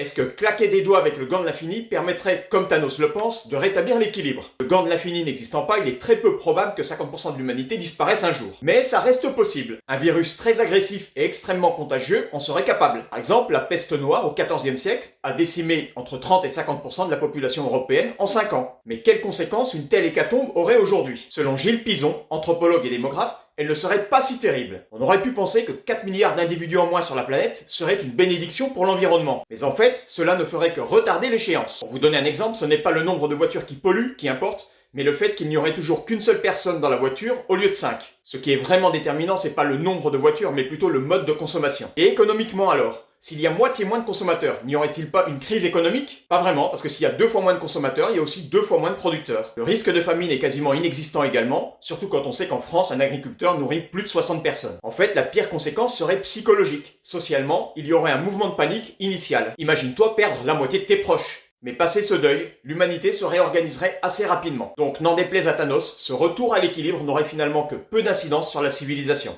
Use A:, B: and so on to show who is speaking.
A: Est-ce que claquer des doigts avec le gant de l'infini permettrait, comme Thanos le pense, de rétablir l'équilibre? Le gant de l'infini n'existant pas, il est très peu probable que 50% de l'humanité disparaisse un jour. Mais ça reste possible. Un virus très agressif et extrêmement contagieux en serait capable. Par exemple, la peste noire au XIVe siècle a décimé entre 30 et 50% de la population européenne en 5 ans. Mais quelles conséquences une telle hécatombe aurait aujourd'hui? Selon Gilles Pizon, anthropologue et démographe, elle ne serait pas si terrible. On aurait pu penser que 4 milliards d'individus en moins sur la planète serait une bénédiction pour l'environnement. Mais en fait, cela ne ferait que retarder l'échéance. Pour vous donner un exemple, ce n'est pas le nombre de voitures qui polluent qui importe, mais le fait qu'il n'y aurait toujours qu'une seule personne dans la voiture au lieu de 5. Ce qui est vraiment déterminant, c'est pas le nombre de voitures, mais plutôt le mode de consommation. Et économiquement alors? S'il y a moitié moins de consommateurs, n'y aurait-il pas une crise économique? Pas vraiment, parce que s'il y a 2 fois moins de consommateurs, il y a aussi 2 fois moins de producteurs. Le risque de famine est quasiment inexistant également, surtout quand on sait qu'en France, un agriculteur nourrit plus de 60 personnes. En fait, la pire conséquence serait psychologique. Socialement, il y aurait un mouvement de panique initial. Imagine-toi perdre la moitié de tes proches. Mais passé ce deuil, l'humanité se réorganiserait assez rapidement. Donc n'en déplaise à Thanos, ce retour à l'équilibre n'aurait finalement que peu d'incidence sur la civilisation.